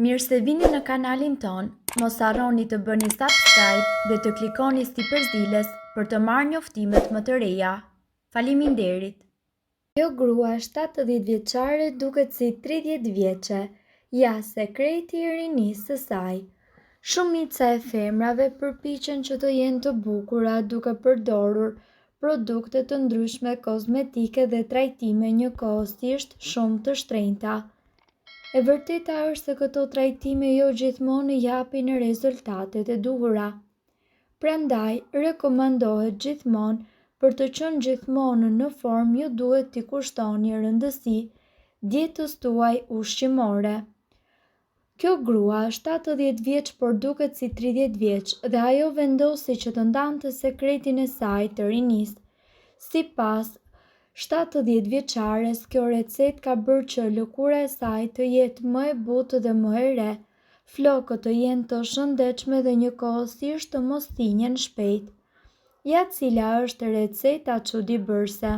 Mirë se vini në kanalin ton, mos harroni të bëni subscribe dhe të klikoni si përzieles për të marrë njoftimet më të reja. Faleminderit. Kjo grua 70 vjeçare duket si 30 vjeçe, ja sekreti i rinisë së saj. Shumica e femrave përpiqen që të jenë të bukura duke përdorur produkte të ndryshme kozmetike dhe trajtime njëkohësisht shumë të shtrenjta. E vërteta është se këto trajtime jo gjithmonë japin rezultatet e duhura. Prandaj, rekomandohet gjithmonë për të qenë gjithmonë në formë ju duhet t'i kushtoni rëndësi dietës tuaj ushqimore. Kjo grua 70 vjeç por duket si 30 vjeç dhe ajo vendosi që të ndante sekretin e saj të rinisë. Sipas 70 vjeçares, kjo recet ka bërë që lëkura e saj të jetë më e butë dhe më e re, flokët të jenë të shëndetshme dhe njëkohësisht të mos thinjen shpejt. Ja cila është receta çuditëbërëse.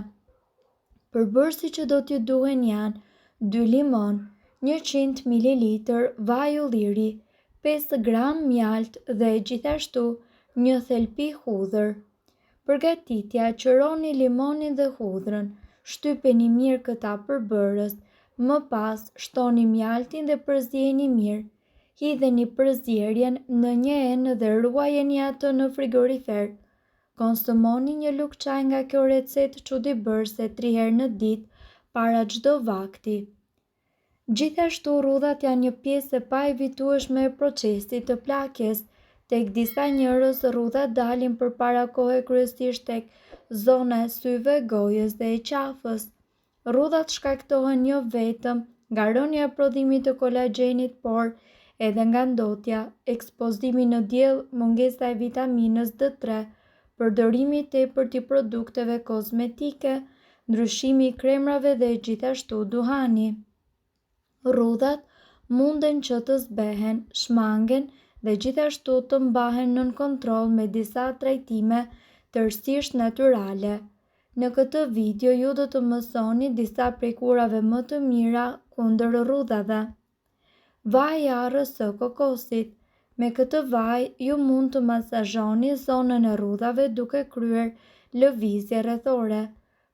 Përbërësi që do t'ju duhen janë 2 limon, 100 ml vaj ulliri, 5 gram mjalt dhe gjithashtu 1 thelpi hudhër. Përgatitja: qëroni limonin dhe hudhrën, shtypeni mirë këta përbërës, më pas shtoni mjaltin dhe përzjeni mirë. Hidheni përzierjen në një enë dhe ruajeni atë në frigorifer. Konsumoni një lugë çaj nga kjo recetë çuditëbërëse 3 herë në ditë para çdo vakti. Gjithashtu rrudhat janë një pjesë e paevitueshme e procesit të plakjes. Tek disa njerëz rrudhat dalin përpara kohë kryesisht tek zona e syve, gojës dhe e qafës. Rrudhat shkaktohen jo vetëm nga rënja e prodhimit të kolagjenit, por edhe nga ndotja, ekspozimi në diell, mungesa e vitaminës D3, përdorimi i tepërt i produkteve kozmetike, ndryshimi i kremrave dhe gjithashtu duhani. Rrudhat munden që të zbehen, shmangen dhe gjithashtu të mbahen nën kontroll me disa trajtime tërësisht natyrale. Në këtë video ju do të mësoni disa prej kurave më të mira kundër rrudhave. Vaji arrës së kokosit. Me këtë vaj ju mund të masazhoni zonën e rrudhave duke kryer lëvizje rrethore.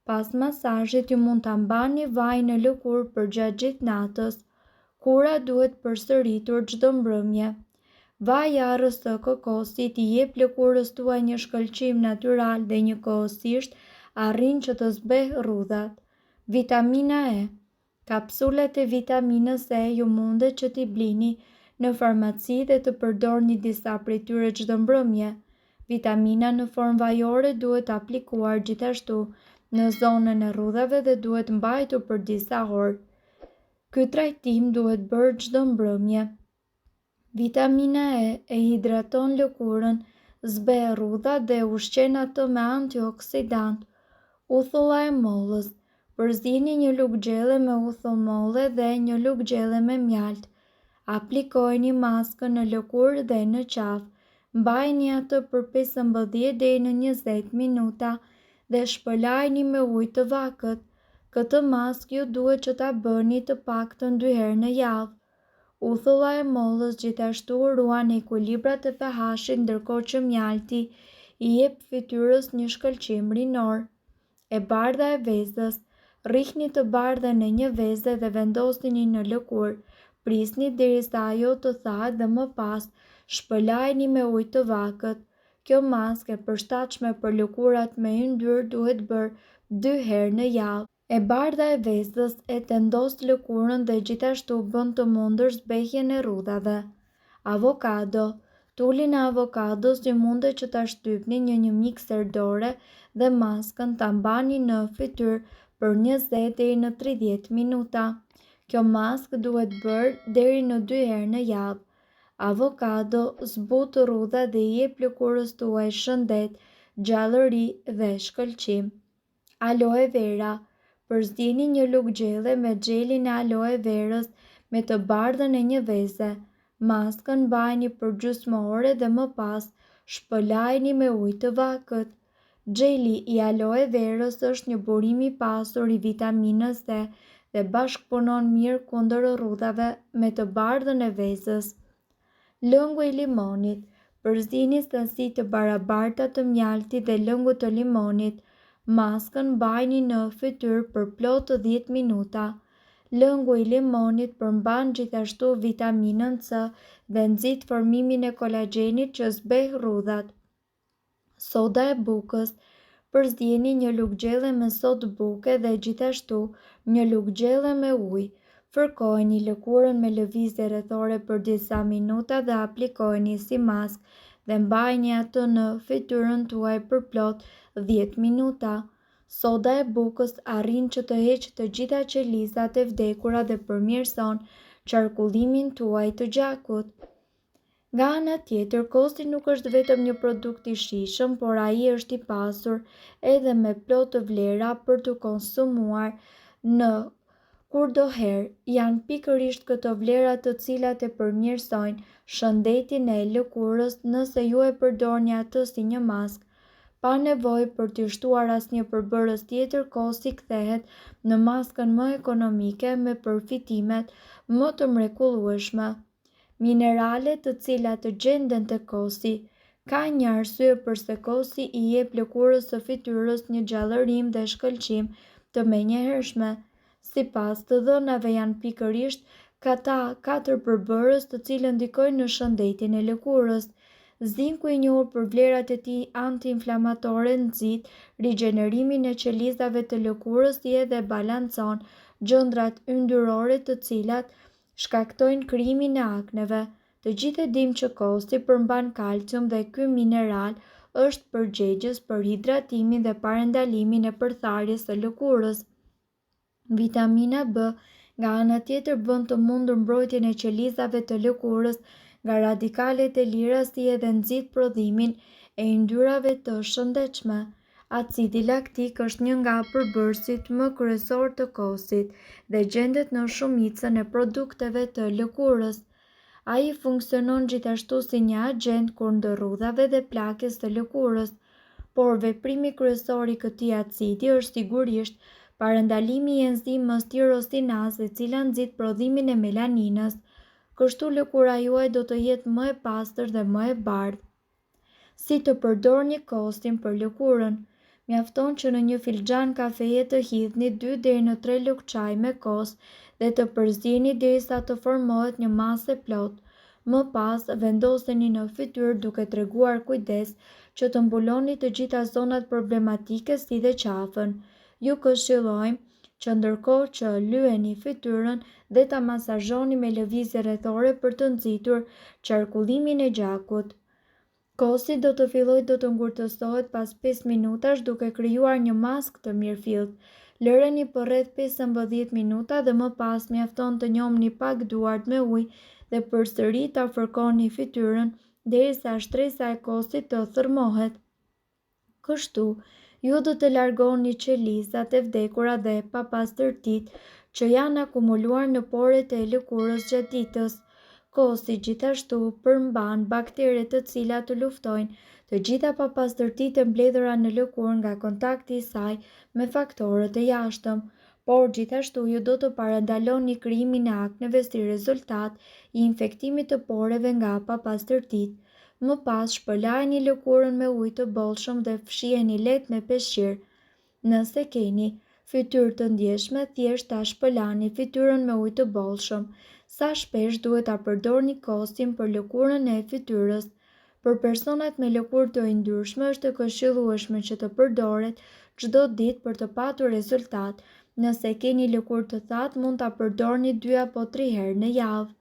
Pas masazhit ju mund ta mbani vajin në lëkurë përgjatë gjithë natës. Kura duhet përsëritur çdo mbrëmje. Vaji arrës së kokosit i jep lëkurës tuaj një shkëlqim natyral dhe njëkohësisht arrin që të zbehë rrudhat. Vitamina E. Kapsulat e vitaminës E ju mundet që t'i blini në farmaci dhe të përdorni disa prej tyre çdo mbrëmje. Vitamina në formë vajore duhet aplikuar gjithashtu në zonën e rrudhave dhe duhet mbajtur për disa orë. Ky trajtim duhet bërë çdo mbrëmje. Vitamina E hidraton lëkurën, zbeh rrudhat dhe ushqen atë me antioksidant. Uthulla e mollës. Përzini një lugë gjelle me uthull molle dhe një lugë gjelle me mjalt. Aplikojeni maskën në lëkurë dhe në qafë. Mbajini atë për 15 deri në 20 minuta dhe shpëlajini me ujë të vakët. Këtë maskë ju duhet që ta bëni të paktën 2 herë në javë. Uthulla e mollës gjithashtu ruan ekuilibrat e pH-it, ndërkohë që mjalti i jep fytyrës një shkëlqim rinor. E bardha e vezës. Rrihni të bardhën e një veze dhe vendosini në lëkurë. Prisni derisa ajo të thahet dhe më pas shpëlajini me ujë të vakët. Kjo maskë e përshtatshme për lëkurat me yndyrë duhet bërë 2 herë në javë. E bardha e vezës e tendos lëkurën dhe gjithashtu bën të mundur zbehjen e rrudhave. Avokado. Tulin e avokados ju mundet që ta shtypni në një mikser dore dhe maskën ta mbani në fytyrë për 20 deri në 30 minuta. Kjo maskë duhet bërë deri në 2 herë në javë. Avokado zbut rrudhat dhe i jep lëkurës tuaj shëndet, gjallëri dhe shkëlqim. Aloe vera. Përzini një lugë gjelle me xhelin e aloe verës me të bardhën e një veze. Maskën mbajini për gjysmë ore dhe më pas shpëlajini me ujë të vakët. Gjeli i aloe verës është një burim i pasur i vitaminës C dhe bashkëpunon mirë kundër rrudhave me të bardhën e vezës. Lëngu i limonit. Përzini sasi të barabarta të mjaltit dhe lëngut të limonit. Maskën mbajini në fytyrë për plot 10 minuta. Lëngu i limonit përmban gjithashtu vitaminën C dhe nxit formimin e kolagjenit që zbeh rrudhat. Soda e bukës. Përzieni një lugë gjelle me sodë buke dhe gjithashtu një lugë gjelle me ujë. Fërkojeni lëkurën me lëvizje rrethore për disa minuta dhe aplikojeni si maskë dhe mbajini atë në fytyrën tuaj për plot 10 minuta. Soda e bukës arrin që të heqë të gjitha qelizat e vdekura dhe përmirëson qarkullimin tuaj të gjakut. Nga ana tjetër, kosti nuk është vetëm një produkt i shijshëm, por ai është i pasur edhe me plot të vlera për të konsumuar në kurdoherë. Janë pikërisht këto vlera të cilat e përmirësojnë shëndetin e lëkurës nëse ju e përdorni atë si një maskë. Pa nevojë për të shtuar asnjë përbërës tjetër, kosi kthehet në maskën më ekonomike me përfitimet më të mrekullueshme. Mineralet të cilat të gjenden te kosi. Ka një arsye pse kosi i jep lëkurës së fytyrës një gjallërim dhe shkëlqim të menjëhershme. Sipas të dhënave janë pikërisht këta 4 përbërës të cilët ndikojnë në shëndetin e lëkurës. Zinku i njohur për vlerat e tij anti-inflamatore nxit rigjenerimin e qelizave të lëkurës dhe balancon gjëndrat yndyrore të cilat shkaktojnë krijimin e akneve. Të gjithë e dimë që kosi përmban kalcium dhe ky mineral është përgjegjës për hidratimin dhe parandalimin e përtharjes së lëkurës. Vitamina B nga ana tjetër bën të mundur mbrojtjen e qelizave të lëkurës nga radikalet e lira si edhe nxit prodhimin e yndyrave të shëndetshme. Acidi laktik është një nga përbërësit më kryesor të kosit dhe gjendet në shumicën e produkteve të lëkurës. Ai funksionon gjithashtu si një agent kundër rrudhave dhe plakjes të lëkurës, por veprimi kryesor i këtij acidi është sigurisht parandalimi i enzimës tirosinase e cila nxit prodhimin e melaninës, kështu lëkura juaj do të jetë më e pastër dhe më e bardhë. Si të përdorni kostin për lëkurën? Mjafton që në një filxhan kafeje të hidhni 2 deri në 3 lugë çaj me kos dhe të përzieni derisa të formohet një masë e plotë. Më pas, vendoseni në fytyrë duke treguar kujdes që të mbuloni të gjitha zonat problematike si dhe qafën. Ju këshillojmë që ndërkohë që lyeni fytyrën dhe ta masazhoni me lëvizje rrethore për të nxitur qarkullimin e gjakut. Kosi do të fillojë të ngurtësohet pas 5 minutash duke krijuar një maskë të mirëfillt. Lëreni për rreth 15 minuta dhe më pas mjafton të njomni pak duart me ujë dhe përsëri ta fërkoni fytyrën derisa shtresa e kosit të thërmohet. Kështu, ju do të largoni qelizat e vdekura dhe papastërtitë që janë akumuluar në poret e lëkurës gjatë ditës. Kosi gjithashtu përmban baktere të cilat të luftojnë të gjitha papastërtitë e mbledhura në lëkurë nga kontakti i saj me faktorët e jashtëm, por gjithashtu ju do të parandaloni krijimin e akneve si rezultat i infektimit të poreve nga papastërtitë. Më pas shpërlajeni lëkurën me ujë të bollshëm dhe fshiheni lehtë me peshqir. Nëse keni fytyrë të ndjeshme, thjesht ta shpëlani fytyrën me ujë të bollshëm. Sa shpesh duhet ta përdorni kostin për lëkurën e fytyrës? Për personat me lëkurë të yndyrshme është e këshillueshme që të përdoret çdo ditë për të patur rezultat. Nëse keni lëkurë të thatë, mund ta përdorni 2 apo 3 herë në javë.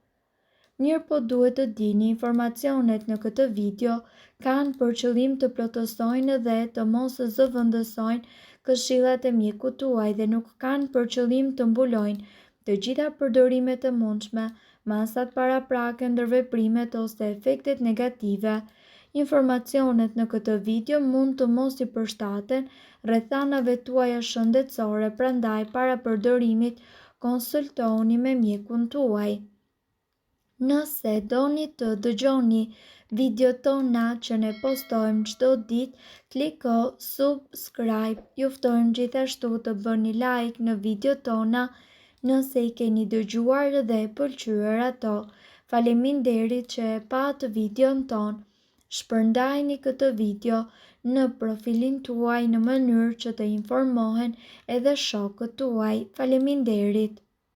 Mirëpo duhet të dini, informacionet në këtë video kanë për qëllim të plotësojnë dhe të mos zëvendësojnë këshillat e mjekut tuaj dhe nuk kanë për qëllim të mbulojnë të gjitha përdorimet e mundshme, masat paraprake, ndërveprimet ose efektet negative. Informacionet në këtë video mund të mos i përshtaten rrethanave tuaja shëndetësore, prandaj para përdorimit konsultoni me mjekun tuaj. Nëse doni të dëgjoni video tona që ne postojmë çdo ditë, kliko subscribe. Ju ftojmë gjithashtu të bëni like në video tona nëse i keni dëgjuar dhe pëlqyer ato. Faleminderit që e pat videon ton. Shpërndajni këtë video në profilin tuaj në mënyrë që të informohen edhe shokët tuaj. Faleminderit.